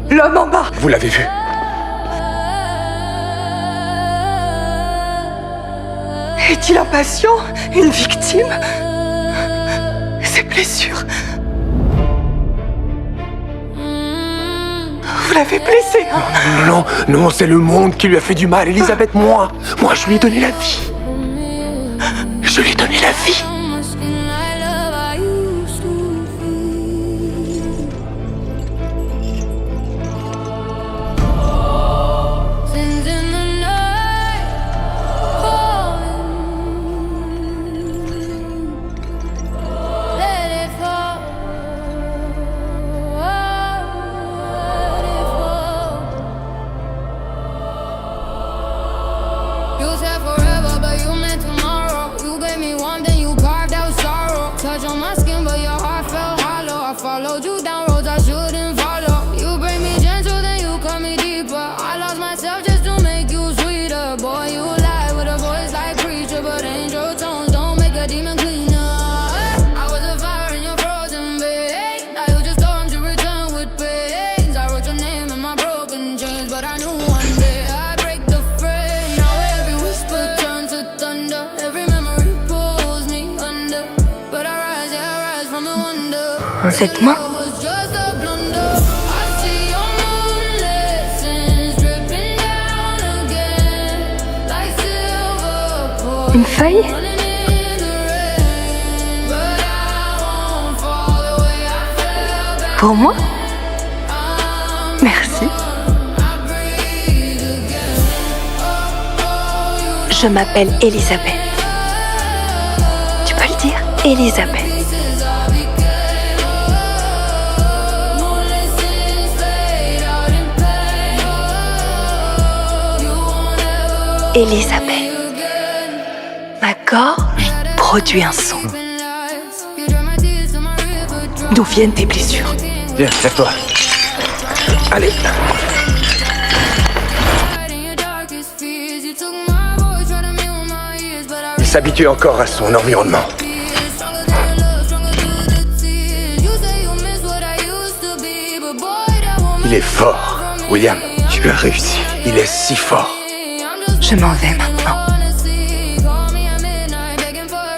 L'homme en bas. Vous l'avez vu? Est-il un patient? Une victime? Ses blessures. Vous l'avez blessé, hein? Non, c'est le monde qui lui a fait du mal, Elisabeth, moi, je lui ai donné la vie. Je lui ai donné la vie. Cette main? Une feuille? Pour moi? Merci. Je m'appelle Elisabeth. Tu peux le dire? Elisabeth. Elisabeth. Ma gorge produit un son. D'où viennent tes blessures? Viens, lève-toi. Allez. Il s'habitue encore à son environnement. Il est fort, William. Tu as réussi. Il est si fort. Je m'en vais maintenant.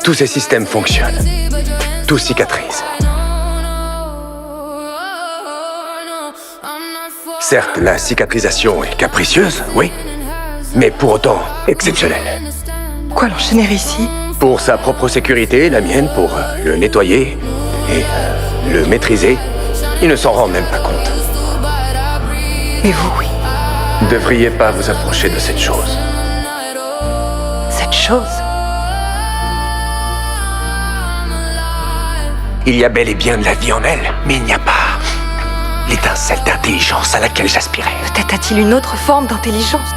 Tous ces systèmes fonctionnent. Tout cicatrise. Certes, la cicatrisation est capricieuse, oui, mais pour autant exceptionnelle. Pourquoi l'enchaîner ici? Pour sa propre sécurité, la mienne, pour le nettoyer et le maîtriser, il ne s'en rend même pas compte. Mais vous, oui. Vous ne devriez pas vous approcher de cette chose. Cette chose? Il y a bel et bien de la vie en elle, mais il n'y a pas l'étincelle d'intelligence à laquelle j'aspirais. Peut-être a-t-il une autre forme d'intelligence?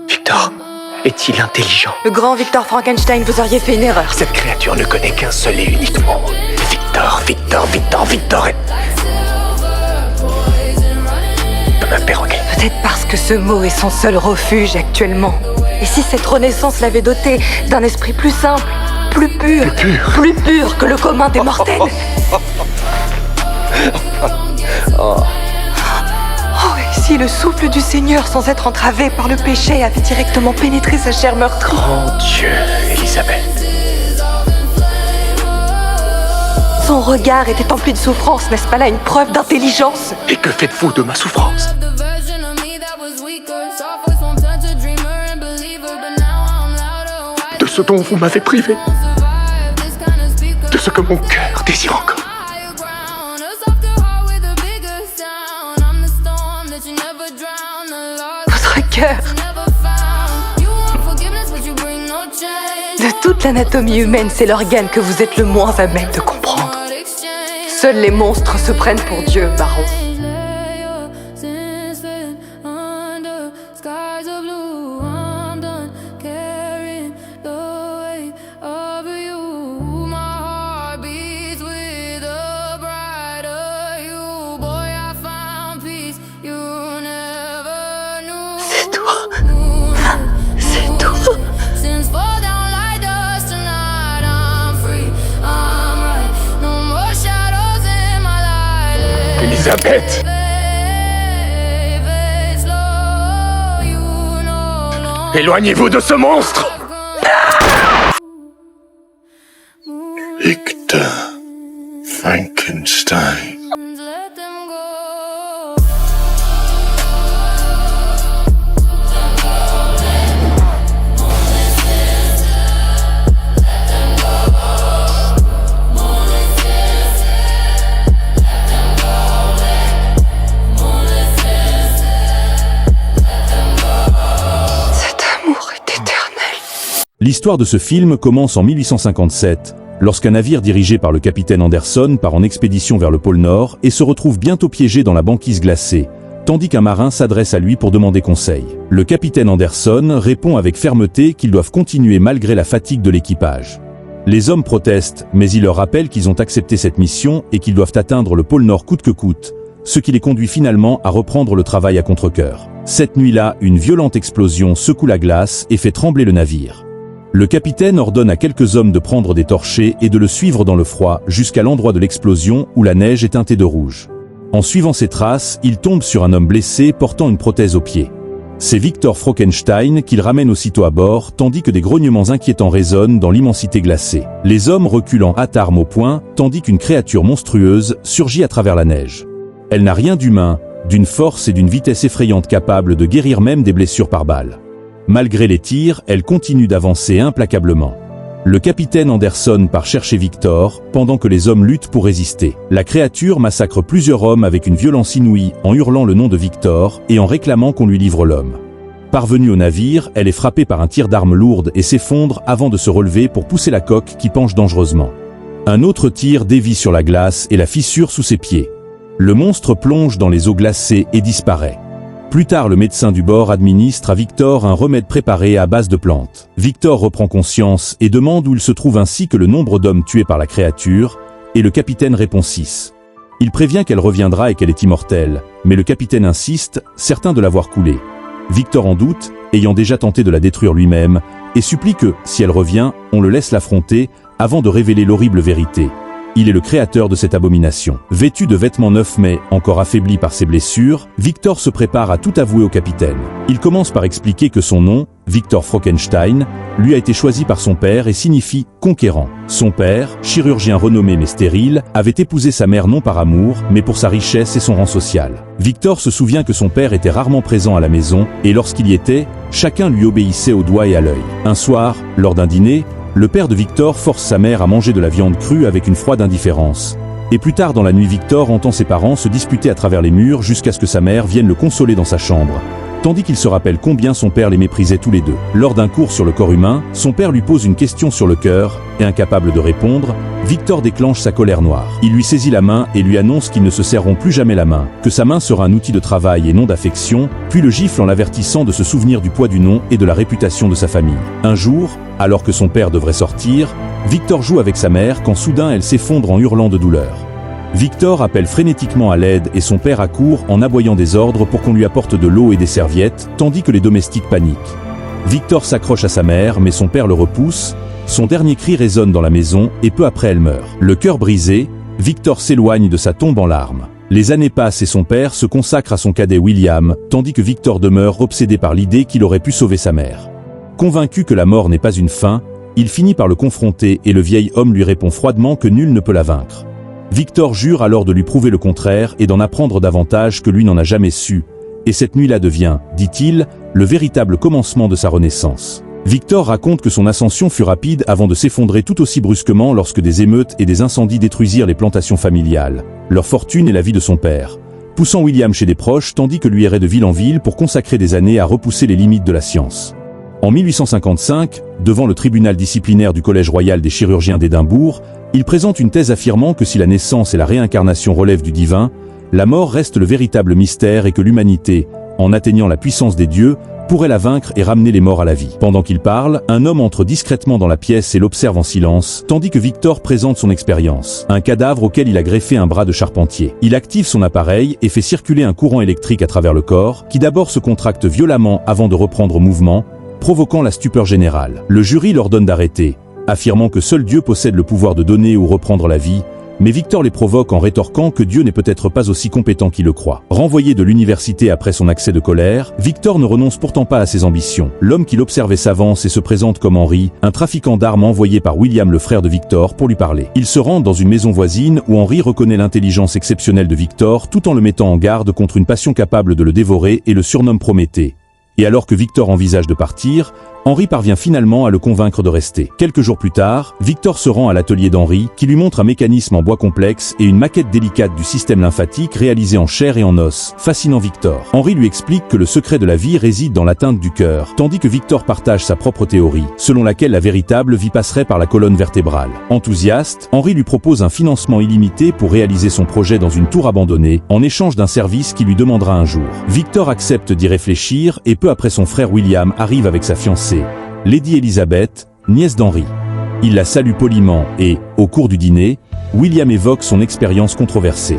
Victor, est-il intelligent? Le grand Victor Frankenstein, vous auriez fait une erreur. Cette créature ne connaît qu'un seul et unique mot. Victor. Comme un perroquet. Peut-être parce que ce mot est son seul refuge actuellement. Et si cette renaissance l'avait doté d'un esprit plus simple, plus pur que le commun des mortels? Oh, et si le souffle du Seigneur, sans être entravé par le péché, avait directement pénétré sa chair meurtrie? Grand Dieu, Elisabeth. Son regard était empli de souffrance, n'est-ce pas là une preuve d'intelligence? Et que faites-vous de ma souffrance? De ce dont vous m'avez privé. De ce que mon cœur désire encore. Votre cœur. De toute l'anatomie humaine, c'est l'organe que vous êtes le moins à même de comprendre. Seuls les monstres se prennent pour Dieu, baron. Since fall down like dust tonight, I'm free, I'm right. No more shadows. Elisabeth! Éloignez-vous de ce monstre! Victor Frankenstein. L'histoire de ce film commence en 1857, lorsqu'un navire dirigé par le capitaine Anderson part en expédition vers le pôle Nord et se retrouve bientôt piégé dans la banquise glacée, tandis qu'un marin s'adresse à lui pour demander conseil. Le capitaine Anderson répond avec fermeté qu'ils doivent continuer malgré la fatigue de l'équipage. Les hommes protestent, mais il leur rappelle qu'ils ont accepté cette mission et qu'ils doivent atteindre le pôle Nord coûte que coûte, ce qui les conduit finalement à reprendre le travail à contre-cœur. Cette nuit-là, une violente explosion secoue la glace et fait trembler le navire. Le capitaine ordonne à quelques hommes de prendre des torchets et de le suivre dans le froid jusqu'à l'endroit de l'explosion où la neige est teintée de rouge. En suivant ses traces, il tombe sur un homme blessé portant une prothèse au pied. C'est Victor Frankenstein qu'il ramène aussitôt à bord, tandis que des grognements inquiétants résonnent dans l'immensité glacée. Les hommes reculent en hâte armes au poing, tandis qu'une créature monstrueuse surgit à travers la neige. Elle n'a rien d'humain, d'une force et d'une vitesse effrayantes capables de guérir même des blessures par balle. Malgré les tirs, elle continue d'avancer implacablement. Le capitaine Anderson part chercher Victor, pendant que les hommes luttent pour résister. La créature massacre plusieurs hommes avec une violence inouïe en hurlant le nom de Victor et en réclamant qu'on lui livre l'homme. Parvenue au navire, elle est frappée par un tir d'arme lourde et s'effondre avant de se relever pour pousser la coque qui penche dangereusement. Un autre tir dévie sur la glace et la fissure sous ses pieds. Le monstre plonge dans les eaux glacées et disparaît. Plus tard, le médecin du bord administre à Victor un remède préparé à base de plantes. Victor reprend conscience et demande où il se trouve ainsi que le nombre d'hommes tués par la créature, et le capitaine répond 6. Il prévient qu'elle reviendra et qu'elle est immortelle, mais le capitaine insiste, certain de l'avoir coulée. Victor en doute, ayant déjà tenté de la détruire lui-même, et supplie que, si elle revient, on le laisse l'affronter, avant de révéler l'horrible vérité. Il est le créateur de cette abomination. Vêtu de vêtements neufs mais encore affaibli par ses blessures, Victor se prépare à tout avouer au capitaine. Il commence par expliquer que son nom, Victor Frankenstein, lui a été choisi par son père et signifie « conquérant ». Son père, chirurgien renommé mais stérile, avait épousé sa mère non par amour, mais pour sa richesse et son rang social. Victor se souvient que son père était rarement présent à la maison, et lorsqu'il y était, chacun lui obéissait au doigt et à l'œil. Un soir, lors d'un dîner, le père de Victor force sa mère à manger de la viande crue avec une froide indifférence. Et plus tard dans la nuit, Victor entend ses parents se disputer à travers les murs jusqu'à ce que sa mère vienne le consoler dans sa chambre, tandis qu'il se rappelle combien son père les méprisait tous les deux. Lors d'un cours sur le corps humain, son père lui pose une question sur le cœur, et incapable de répondre, Victor déclenche sa colère noire. Il lui saisit la main et lui annonce qu'ils ne se serreront plus jamais la main, que sa main sera un outil de travail et non d'affection, puis le gifle en l'avertissant de se souvenir du poids du nom et de la réputation de sa famille. Un jour, alors que son père devrait sortir, Victor joue avec sa mère quand soudain elle s'effondre en hurlant de douleur. Victor appelle frénétiquement à l'aide et son père accourt en aboyant des ordres pour qu'on lui apporte de l'eau et des serviettes, tandis que les domestiques paniquent. Victor s'accroche à sa mère, mais son père le repousse, son dernier cri résonne dans la maison et peu après elle meurt. Le cœur brisé, Victor s'éloigne de sa tombe en larmes. Les années passent et son père se consacre à son cadet William, tandis que Victor demeure obsédé par l'idée qu'il aurait pu sauver sa mère. Convaincu que la mort n'est pas une fin, il finit par le confronter et le vieil homme lui répond froidement que nul ne peut la vaincre. Victor jure alors de lui prouver le contraire et d'en apprendre davantage que lui n'en a jamais su, et cette nuit-là devient, dit-il, le véritable commencement de sa renaissance. Victor raconte que son ascension fut rapide avant de s'effondrer tout aussi brusquement lorsque des émeutes et des incendies détruisirent les plantations familiales, leur fortune et la vie de son père, poussant William chez des proches tandis que lui errait de ville en ville pour consacrer des années à repousser les limites de la science. En 1855, devant le tribunal disciplinaire du Collège royal des chirurgiens d'Édimbourg, il présente une thèse affirmant que si la naissance et la réincarnation relèvent du divin, la mort reste le véritable mystère et que l'humanité, en atteignant la puissance des dieux, pourrait la vaincre et ramener les morts à la vie. Pendant qu'il parle, un homme entre discrètement dans la pièce et l'observe en silence, tandis que Victor présente son expérience. Un cadavre auquel il a greffé un bras de charpentier. Il active son appareil et fait circuler un courant électrique à travers le corps, qui d'abord se contracte violemment avant de reprendre mouvement, provoquant la stupeur générale. Le jury l'ordonne d'arrêter, affirmant que seul Dieu possède le pouvoir de donner ou reprendre la vie, Mais Victor les provoque en rétorquant que Dieu n'est peut-être pas aussi compétent qu'il le croit. Renvoyé de l'université après son accès de colère, Victor ne renonce pourtant pas à ses ambitions. L'homme qu'il observait s'avance et se présente comme Henry, un trafiquant d'armes envoyé par William le frère de Victor pour lui parler. Il se rend dans une maison voisine où Henry reconnaît l'intelligence exceptionnelle de Victor tout en le mettant en garde contre une passion capable de le dévorer et le surnomme Prométhée. Et alors que Victor envisage de partir, Henry parvient finalement à le convaincre de rester. Quelques jours plus tard, Victor se rend à l'atelier d'Henry, qui lui montre un mécanisme en bois complexe et une maquette délicate du système lymphatique réalisé en chair et en os, fascinant Victor. Henry lui explique que le secret de la vie réside dans l'atteinte du cœur, tandis que Victor partage sa propre théorie, selon laquelle la véritable vie passerait par la colonne vertébrale. Enthousiaste, Henry lui propose un financement illimité pour réaliser son projet dans une tour abandonnée, en échange d'un service qu'il lui demandera un jour. Victor accepte d'y réfléchir et peu après son frère William arrive avec sa fiancée, Lady Elizabeth, nièce d'Henry. Il la salue poliment et, au cours du dîner, William évoque son expérience controversée.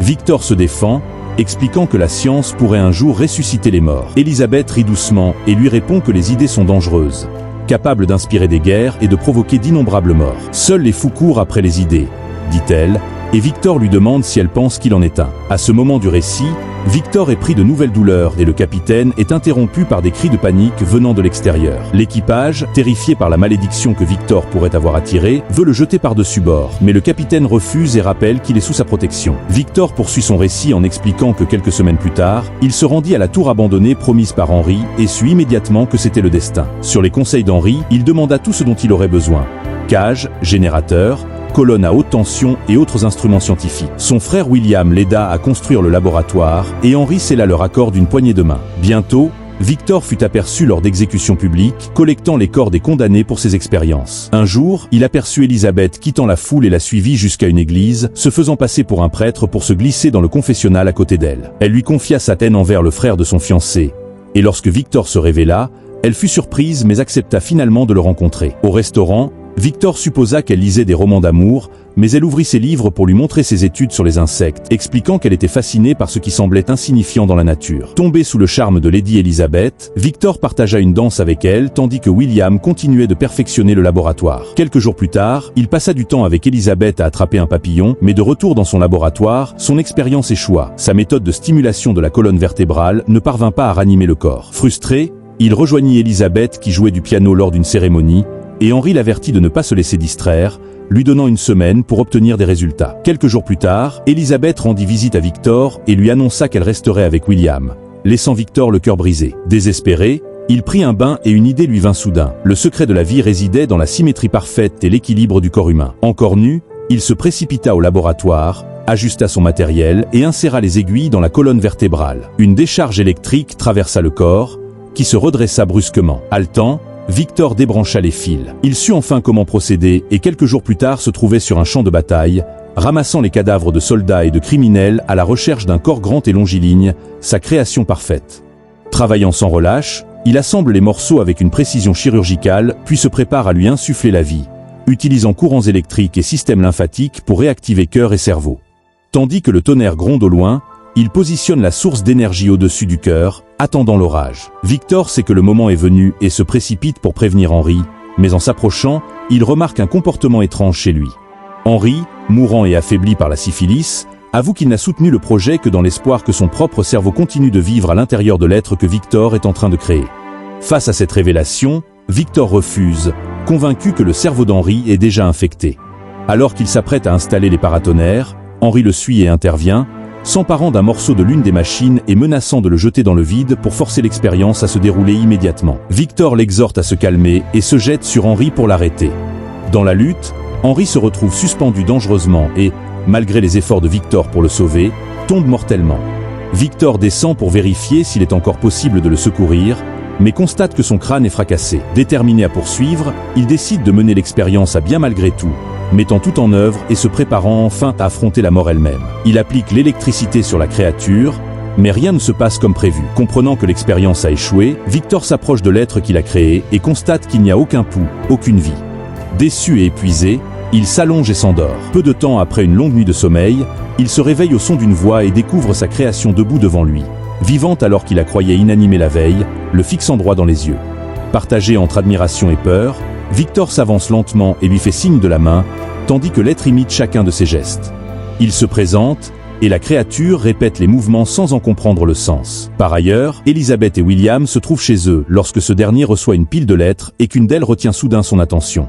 Victor se défend, expliquant que la science pourrait un jour ressusciter les morts. Elizabeth rit doucement et lui répond que les idées sont dangereuses, capables d'inspirer des guerres et de provoquer d'innombrables morts. Seuls les fous courent après les idées, dit-elle, et Victor lui demande si elle pense qu'il en est un. À ce moment du récit, Victor est pris de nouvelles douleurs et le capitaine est interrompu par des cris de panique venant de l'extérieur. L'équipage, terrifié par la malédiction que Victor pourrait avoir attirée, veut le jeter par-dessus bord, mais le capitaine refuse et rappelle qu'il est sous sa protection. Victor poursuit son récit en expliquant que quelques semaines plus tard, il se rendit à la tour abandonnée promise par Henry et sut immédiatement que c'était le destin. Sur les conseils d'Henry, il demanda tout ce dont il aurait besoin: cage, générateur, colonne à haute tension et autres instruments scientifiques. Son frère William l'aida à construire le laboratoire et Henry scella leur accord d'une poignée de main. Bientôt, Victor fut aperçu lors d'exécutions publiques, collectant les corps des condamnés pour ses expériences. Un jour, il aperçut Elizabeth quittant la foule et la suivit jusqu'à une église, se faisant passer pour un prêtre pour se glisser dans le confessionnal à côté d'elle. Elle lui confia sa haine envers le frère de son fiancé, et lorsque Victor se révéla, elle fut surprise mais accepta finalement de le rencontrer. Au restaurant, Victor supposa qu'elle lisait des romans d'amour, mais elle ouvrit ses livres pour lui montrer ses études sur les insectes, expliquant qu'elle était fascinée par ce qui semblait insignifiant dans la nature. Tombé sous le charme de Lady Elizabeth, Victor partagea une danse avec elle, tandis que William continuait de perfectionner le laboratoire. Quelques jours plus tard, il passa du temps avec Elizabeth à attraper un papillon, mais de retour dans son laboratoire, son expérience échoua. Sa méthode de stimulation de la colonne vertébrale ne parvint pas à ranimer le corps. Frustré, il rejoignit Elizabeth qui jouait du piano lors d'une cérémonie, et Henry l'avertit de ne pas se laisser distraire, lui donnant une semaine pour obtenir des résultats. Quelques jours plus tard, Elizabeth rendit visite à Victor et lui annonça qu'elle resterait avec William, laissant Victor le cœur brisé. Désespéré, il prit un bain et une idée lui vint soudain. Le secret de la vie résidait dans la symétrie parfaite et l'équilibre du corps humain. Encore nu, il se précipita au laboratoire, ajusta son matériel et inséra les aiguilles dans la colonne vertébrale. Une décharge électrique traversa le corps, qui se redressa brusquement. Haletant, Victor débrancha les fils. Il sut enfin comment procéder et quelques jours plus tard se trouvait sur un champ de bataille, ramassant les cadavres de soldats et de criminels à la recherche d'un corps grand et longiligne, sa création parfaite. Travaillant sans relâche, il assemble les morceaux avec une précision chirurgicale, puis se prépare à lui insuffler la vie, utilisant courants électriques et systèmes lymphatiques pour réactiver cœur et cerveau. Tandis que le tonnerre gronde au loin, il positionne la source d'énergie au-dessus du cœur, attendant l'orage. Victor sait que le moment est venu et se précipite pour prévenir Henry, mais en s'approchant, il remarque un comportement étrange chez lui. Henry, mourant et affaibli par la syphilis, avoue qu'il n'a soutenu le projet que dans l'espoir que son propre cerveau continue de vivre à l'intérieur de l'être que Victor est en train de créer. Face à cette révélation, Victor refuse, convaincu que le cerveau d'Henry est déjà infecté. Alors qu'il s'apprête à installer les paratonnerres, Henry le suit et intervient, s'emparant d'un morceau de l'une des machines et menaçant de le jeter dans le vide pour forcer l'expérience à se dérouler immédiatement. Victor l'exhorte à se calmer et se jette sur Henry pour l'arrêter. Dans la lutte, Henry se retrouve suspendu dangereusement et, malgré les efforts de Victor pour le sauver, tombe mortellement. Victor descend pour vérifier s'il est encore possible de le secourir, mais constate que son crâne est fracassé. Déterminé à poursuivre, il décide de mener l'expérience à bien malgré tout, mettant tout en œuvre et se préparant enfin à affronter la mort elle-même. Il applique l'électricité sur la créature, mais rien ne se passe comme prévu. Comprenant que l'expérience a échoué, Victor s'approche de l'être qu'il a créé et constate qu'il n'y a aucun pouls, aucune vie. Déçu et épuisé, il s'allonge et s'endort. Peu de temps après une longue nuit de sommeil, il se réveille au son d'une voix et découvre sa création debout devant lui, vivante alors qu'il la croyait inanimée la veille, le fixant droit dans les yeux. Partagé entre admiration et peur, Victor s'avance lentement et lui fait signe de la main, tandis que l'être imite chacun de ses gestes. Il se présente, et la créature répète les mouvements sans en comprendre le sens. Par ailleurs, Elizabeth et William se trouvent chez eux lorsque ce dernier reçoit une pile de lettres et qu'une d'elles retient soudain son attention.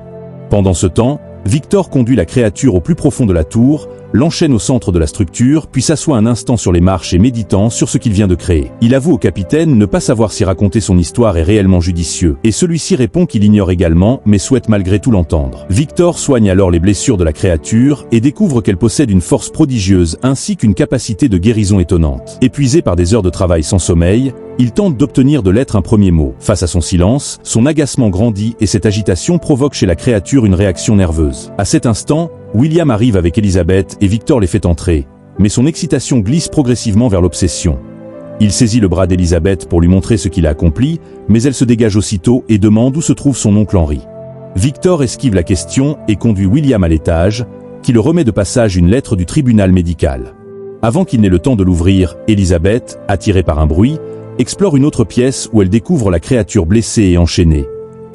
Pendant ce temps, Victor conduit la créature au plus profond de la tour, l'enchaîne au centre de la structure, puis s'assoit un instant sur les marches et méditant sur ce qu'il vient de créer. Il avoue au capitaine ne pas savoir si raconter son histoire est réellement judicieux, et celui-ci répond qu'il ignore également, mais souhaite malgré tout l'entendre. Victor soigne alors les blessures de la créature et découvre qu'elle possède une force prodigieuse ainsi qu'une capacité de guérison étonnante. Épuisé par des heures de travail sans sommeil, il tente d'obtenir de l'être un premier mot. Face à son silence, son agacement grandit et cette agitation provoque chez la créature une réaction nerveuse. À cet instant, William arrive avec Elizabeth et Victor les fait entrer, mais son excitation glisse progressivement vers l'obsession. Il saisit le bras d'Elizabeth pour lui montrer ce qu'il a accompli, mais elle se dégage aussitôt et demande où se trouve son oncle Henry. Victor esquive la question et conduit William à l'étage, qui le remet de passage une lettre du tribunal médical. Avant qu'il n'ait le temps de l'ouvrir, Elizabeth, attirée par un bruit, explore une autre pièce où elle découvre la créature blessée et enchaînée.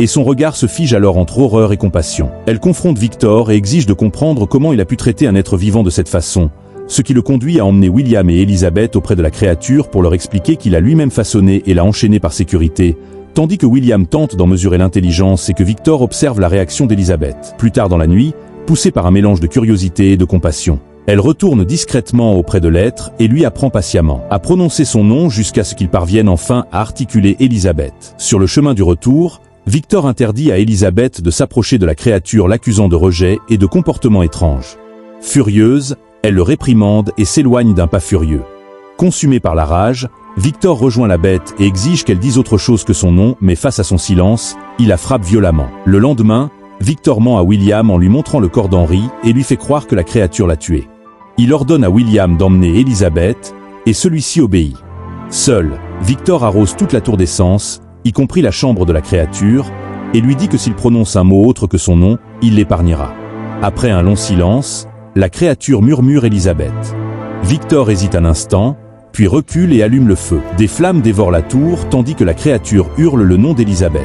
Et son regard se fige alors entre horreur et compassion. Elle confronte Victor et exige de comprendre comment il a pu traiter un être vivant de cette façon, ce qui le conduit à emmener William et Elizabeth auprès de la créature pour leur expliquer qu'il a lui-même façonné et l'a enchaîné par sécurité, tandis que William tente d'en mesurer l'intelligence et que Victor observe la réaction d'Elizabeth. Plus tard dans la nuit, poussée par un mélange de curiosité et de compassion, elle retourne discrètement auprès de l'être et lui apprend patiemment à prononcer son nom jusqu'à ce qu'il parvienne enfin à articuler Elizabeth. Sur le chemin du retour, Victor interdit à Elizabeth de s'approcher de la créature l'accusant de rejet et de comportements étranges. Furieuse, elle le réprimande et s'éloigne d'un pas furieux. Consumé par la rage, Victor rejoint la bête et exige qu'elle dise autre chose que son nom, mais face à son silence, il la frappe violemment. Le lendemain, Victor ment à William en lui montrant le corps d'Henry et lui fait croire que la créature l'a tué. Il ordonne à William d'emmener Elizabeth, et celui-ci obéit. Seul, Victor arrose toute la tour d'essence, y compris la chambre de la créature, et lui dit que s'il prononce un mot autre que son nom, il l'épargnera. Après un long silence, la créature murmure Elizabeth. Victor hésite un instant, puis recule et allume le feu. Des flammes dévorent la tour tandis que la créature hurle le nom d'Elizabeth.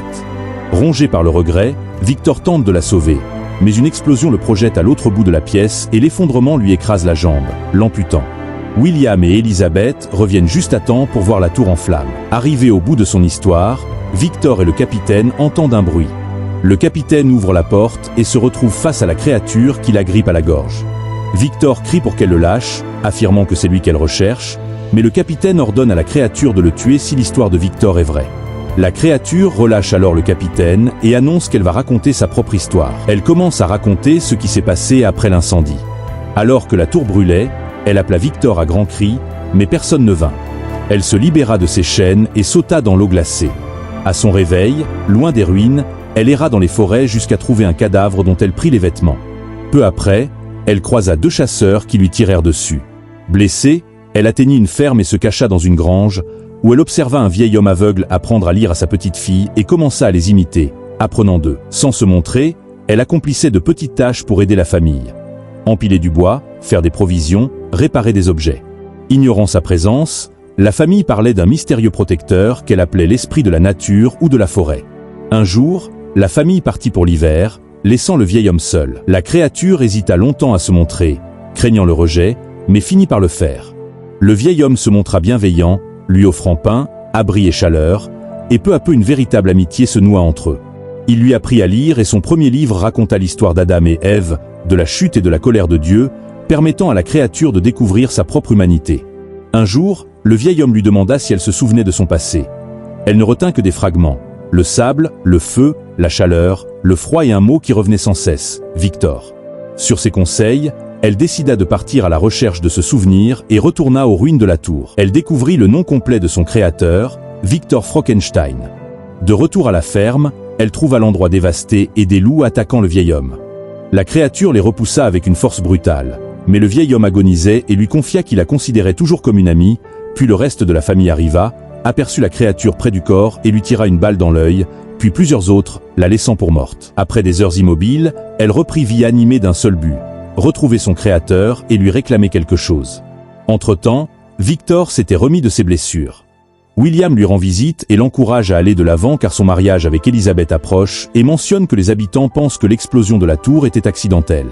Rongé par le regret, Victor tente de la sauver, mais une explosion le projette à l'autre bout de la pièce et l'effondrement lui écrase la jambe, l'amputant. William et Elizabeth reviennent juste à temps pour voir la tour en flammes. Arrivé au bout de son histoire, Victor et le capitaine entendent un bruit. Le capitaine ouvre la porte et se retrouve face à la créature qui l'agrippe à la gorge. Victor crie pour qu'elle le lâche, affirmant que c'est lui qu'elle recherche, mais le capitaine ordonne à la créature de le tuer si l'histoire de Victor est vraie. La créature relâche alors le capitaine et annonce qu'elle va raconter sa propre histoire. Elle commence à raconter ce qui s'est passé après l'incendie. Alors que la tour brûlait, elle appela Victor à grands cris, mais personne ne vint. Elle se libéra de ses chaînes et sauta dans l'eau glacée. À son réveil, loin des ruines, elle erra dans les forêts jusqu'à trouver un cadavre dont elle prit les vêtements. Peu après, elle croisa 2 chasseurs qui lui tirèrent dessus. Blessée, elle atteignit une ferme et se cacha dans une grange, où elle observa un vieil homme aveugle apprendre à lire à sa petite fille et commença à les imiter, apprenant d'eux. Sans se montrer, elle accomplissait de petites tâches pour aider la famille. Empiler du bois, faire des provisions, réparer des objets. Ignorant sa présence, la famille parlait d'un mystérieux protecteur qu'elle appelait l'esprit de la nature ou de la forêt. Un jour, la famille partit pour l'hiver, laissant le vieil homme seul. La créature hésita longtemps à se montrer, craignant le rejet, mais finit par le faire. Le vieil homme se montra bienveillant, lui offrant pain, abri et chaleur, et peu à peu une véritable amitié se noua entre eux. Il lui apprit à lire et son premier livre raconta l'histoire d'Adam et Ève, de la chute et de la colère de Dieu, permettant à la créature de découvrir sa propre humanité. Un jour, le vieil homme lui demanda si elle se souvenait de son passé. Elle ne retint que des fragments, le sable, le feu, la chaleur, le froid et un mot qui revenait sans cesse, Victor. Sur ses conseils, elle décida de partir à la recherche de ce souvenir et retourna aux ruines de la tour. Elle découvrit le nom complet de son créateur, Victor Frankenstein. De retour à la ferme, elle trouva l'endroit dévasté et des loups attaquant le vieil homme. La créature les repoussa avec une force brutale, mais le vieil homme agonisait et lui confia qu'il la considérait toujours comme une amie, puis le reste de la famille arriva, aperçut la créature près du corps et lui tira une balle dans l'œil, puis plusieurs autres, la laissant pour morte. Après des heures immobiles, elle reprit vie animée d'un seul but, retrouver son créateur et lui réclamer quelque chose. Entre-temps, Victor s'était remis de ses blessures. William lui rend visite et l'encourage à aller de l'avant car son mariage avec Elizabeth approche et mentionne que les habitants pensent que l'explosion de la tour était accidentelle.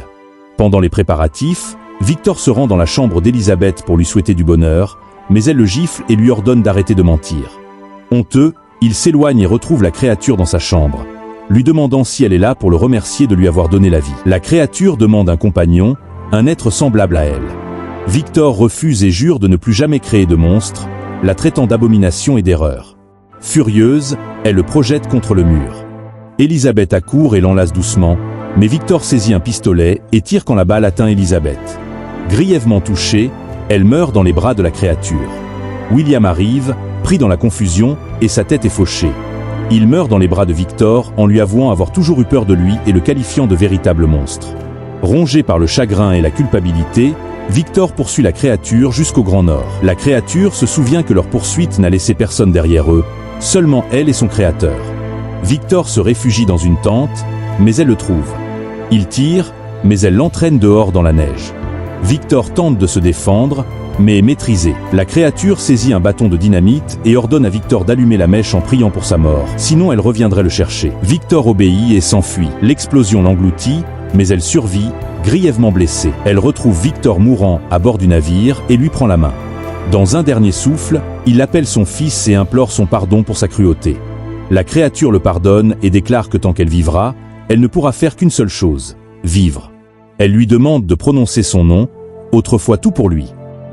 Pendant les préparatifs, Victor se rend dans la chambre d'Elisabeth pour lui souhaiter du bonheur, mais elle le gifle et lui ordonne d'arrêter de mentir. Honteux, il s'éloigne et retrouve la créature dans sa chambre, lui demandant si elle est là pour le remercier de lui avoir donné la vie. La créature demande un compagnon, un être semblable à elle. Victor refuse et jure de ne plus jamais créer de monstre, la traitant d'abomination et d'erreur. Furieuse, elle le projette contre le mur. Elisabeth accourt et l'enlace doucement, mais Victor saisit un pistolet et tire quand la balle atteint Elisabeth. Grièvement touchée, elle meurt dans les bras de la créature. William arrive, pris dans la confusion, et sa tête est fauchée. Il meurt dans les bras de Victor en lui avouant avoir toujours eu peur de lui et le qualifiant de véritable monstre. Rongé par le chagrin et la culpabilité, Victor poursuit la créature jusqu'au Grand Nord. La créature se souvient que leur poursuite n'a laissé personne derrière eux, seulement elle et son créateur. Victor se réfugie dans une tente, mais elle le trouve. Il tire, mais elle l'entraîne dehors dans la neige. Victor tente de se défendre, mais est maîtrisé. La créature saisit un bâton de dynamite et ordonne à Victor d'allumer la mèche en priant pour sa mort, sinon elle reviendrait le chercher. Victor obéit et s'enfuit. L'explosion l'engloutit, mais elle survit, grièvement blessée. Elle retrouve Victor mourant à bord du navire et lui prend la main. Dans un dernier souffle, il appelle son fils et implore son pardon pour sa cruauté. La créature le pardonne et déclare que tant qu'elle vivra, elle ne pourra faire qu'une seule chose, vivre. Elle lui demande de prononcer son nom, autrefois tout pour lui.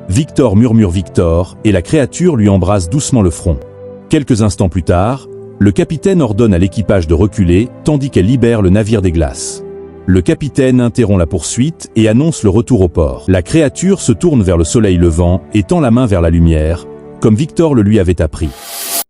Victor murmure Victor et la créature lui embrasse doucement le front. Quelques instants plus tard, le capitaine ordonne à l'équipage de reculer tandis qu'elle libère le navire des glaces. Le capitaine interrompt la poursuite et annonce le retour au port. La créature se tourne vers le soleil levant et tend la main vers la lumière, comme Victor le lui avait appris.